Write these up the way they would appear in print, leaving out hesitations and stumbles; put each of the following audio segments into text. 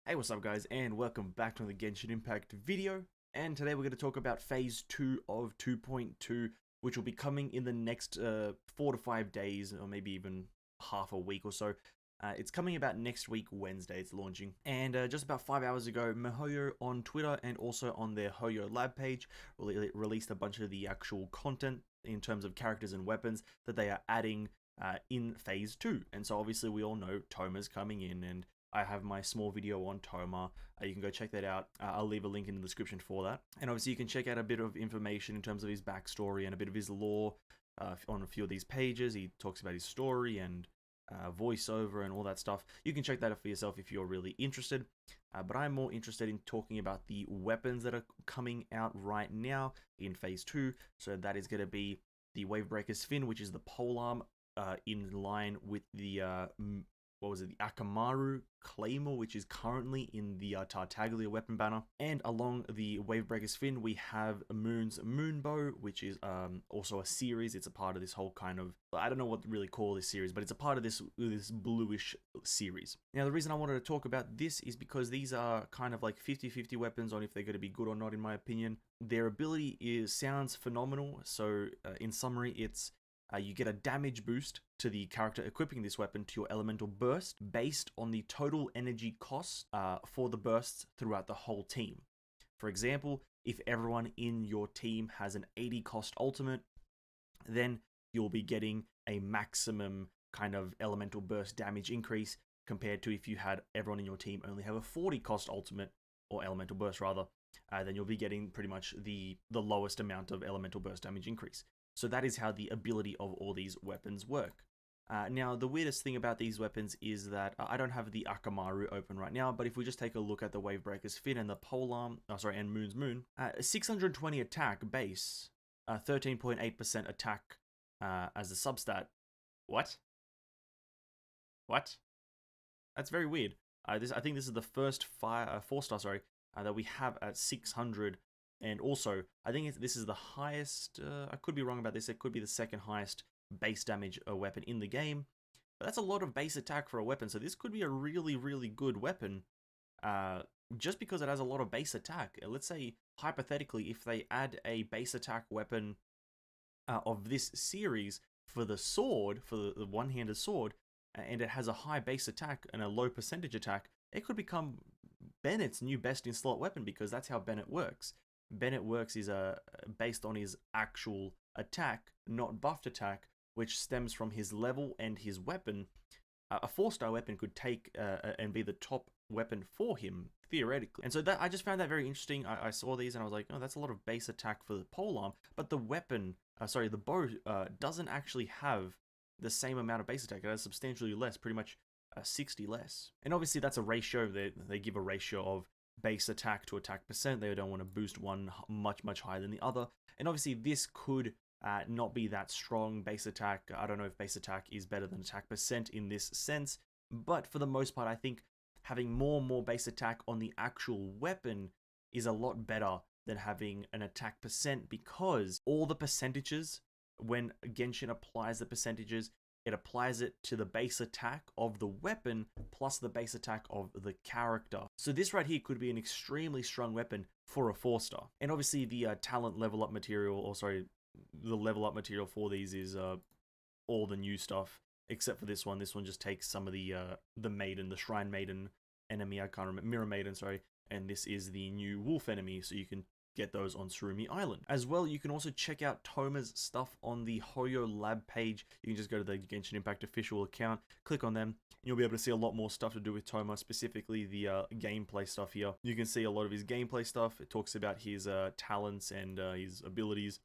Hey, what's up guys, and welcome back to the Genshin Impact video. And today we're going to talk about Phase 2 of 2.2, which will be coming in the next 4 to 5 days, or maybe even half a week or so. It's coming about next week, Wednesday, it's launching. And just about 5 hours ago, miHoYo on Twitter and also on their Hoyo Lab page released a bunch of the actual content in terms of characters and weapons that they are adding in Phase 2. And so obviously we all know Thoma's coming in, and I have my small video on Thoma. You can go check that out. I'll leave a link in the description for that. And obviously you can check out a bit of information in terms of his backstory and a bit of his lore on a few of these pages. He talks about his story and voiceover and all that stuff. You can check that out for yourself if you're really interested. But I'm more interested in talking about the weapons that are coming out right now in Phase 2. So that is going to be the Wavebreaker's Fin, which is the polearm in line with the the Akamaru Claymore, which is currently in the Tartaglia weapon banner. And along the Wavebreaker's Fin, we have Moon's Moonbow, which is also a series. It's a part of this whole kind of, I don't know what to really call this series, but it's a part of this bluish series. Now, the reason I wanted to talk about this is because these are kind of like 50-50 weapons on if they're going to be good or not, in my opinion. Their ability sounds phenomenal. So in summary, it's you get a damage boost to the character equipping this weapon to your elemental burst based on the total energy cost for the bursts throughout the whole team. For example, if everyone in your team has an 80 cost ultimate, then you'll be getting a maximum kind of elemental burst damage increase compared to if you had everyone in your team only have a 40 cost ultimate, or elemental burst rather, then you'll be getting pretty much the lowest amount of elemental burst damage increase. So that is how the ability of all these weapons work. Now, the weirdest thing about these weapons is that I don't have the Akamaru open right now, but if we just take a look at the Wavebreaker's Fin and the polearm, and Moon's Moon, 620 attack base, 13.8% attack as a substat. What? What? That's very weird. I think this is the first 4-star, that we have at 600. And also, I think this is the highest, I could be wrong about this, it could be the second highest base damage weapon in the game. But that's a lot of base attack for a weapon, so this could be a really, really good weapon just because it has a lot of base attack. Let's say, hypothetically, if they add a base attack weapon of this series for the sword, for the one-handed sword, and it has a high base attack and a low percentage attack, it could become Bennett's new best in slot weapon, because that's how Bennett works. Bennett works is based on his actual attack, not buffed attack, which stems from his level and his weapon. A 4-star weapon could take and be the top weapon for him, theoretically. And so that I just found that very interesting. I saw these and I was like, oh, that's a lot of base attack for the polearm, but the weapon, the bow, doesn't actually have the same amount of base attack. It has substantially less, pretty much 60 less. And obviously that's a ratio. They give a ratio of base attack to attack percent. They don't want to boost one much higher than the other. And obviously this could not be that strong base attack. I don't know if base attack is better than attack percent in this sense, but for the most part, I think having more base attack on the actual weapon is a lot better than having an attack percent, because all the percentages, when Genshin applies the percentages, it applies it to the base attack of the weapon plus the base attack of the character. So this right here could be an extremely strong weapon for a 4-star. And obviously the talent level up material, the level up material for these is all the new stuff, except for this one. This one just takes some of the maiden, the Shrine Maiden enemy, I can't remember, Mirror Maiden, sorry. And this is the new Wolf enemy, so you can get those on Surumi Island. As well, you can also check out Thoma's stuff on the Hoyo Lab page. You can just go to the Genshin Impact official account, click on them, and you'll be able to see a lot more stuff to do with Thoma, specifically the gameplay stuff here. You can see a lot of his gameplay stuff. It talks about his talents and his abilities.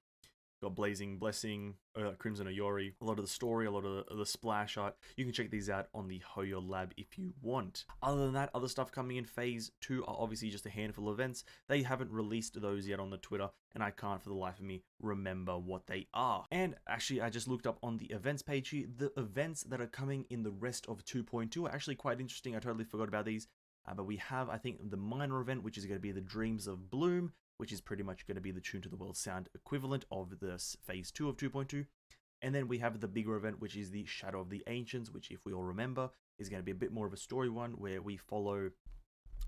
Got Blazing Blessing, Crimson Oyori, a lot of the story, a lot of the splash art. You can check these out on the Hoyo Lab if you want. Other than that, other stuff coming in Phase 2 are obviously just a handful of events. They haven't released those yet on the Twitter, and I can't for the life of me remember what they are. And actually, I just looked up on the events page here. The events that are coming in the rest of 2.2 are actually quite interesting. I totally forgot about these. But we have, I think, the minor event, which is going to be the Dreams of Bloom, which is pretty much going to be the Tune to the World sound equivalent of this Phase 2 of 2.2. And then we have the bigger event, which is the Shadow of the Ancients, which, if we all remember, is going to be a bit more of a story one, where we follow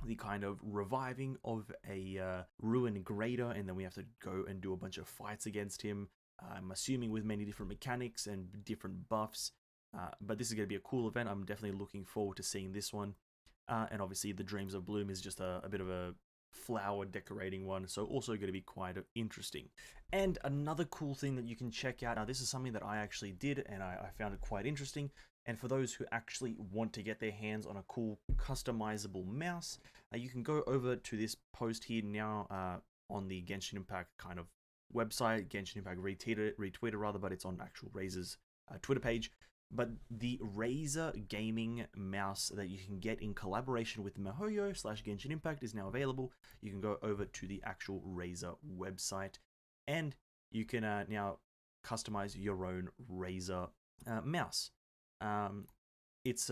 the kind of reviving of a ruined grader, and then we have to go and do a bunch of fights against him. I'm assuming with many different mechanics and different buffs. But this is going to be a cool event. I'm definitely looking forward to seeing this one. And obviously the Dreams of Bloom is just a bit of a flower decorating one, so also going to be quite interesting. And another cool thing that you can check out, now this is something that I actually did and I found it quite interesting, and for those who actually want to get their hands on a cool customizable mouse, you can go over to this post here now on the Genshin Impact kind of website. Genshin Impact retweeted rather, but it's on actual Razer's Twitter page. But the Razer gaming mouse that you can get in collaboration with MiHoYo / Genshin Impact is now available. You can go over to the actual Razer website and you can now customize your own Razer mouse. It's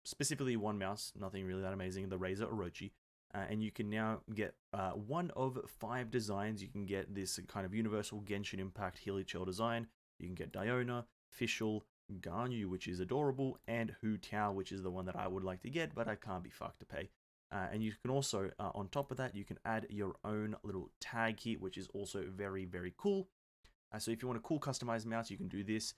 specifically one mouse, nothing really that amazing, the Razer Orochi. And you can now get one of 5 designs. You can get this kind of universal Genshin Impact Hilichurl design. You can get Diona, Fischl, Ganyu, which is adorable, and Hu Tao, which is the one that I would like to get, but I can't be fucked to pay. And you can also, on top of that, you can add your own little tag here, which is also very, very cool. So if you want a cool customized mouse, you can do this.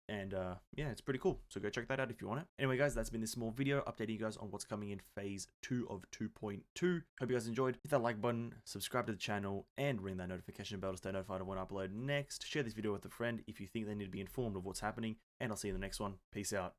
Yeah, it's pretty cool. So go check that out if you want it. Anyway, guys, that's been this small video updating you guys on what's coming in phase 2 of 2.2. Hope you guys enjoyed. Hit that like button, subscribe to the channel, and ring that notification bell to stay notified of when I upload next. Share this video with a friend if you think they need to be informed of what's happening, and I'll see you in the next one. Peace out.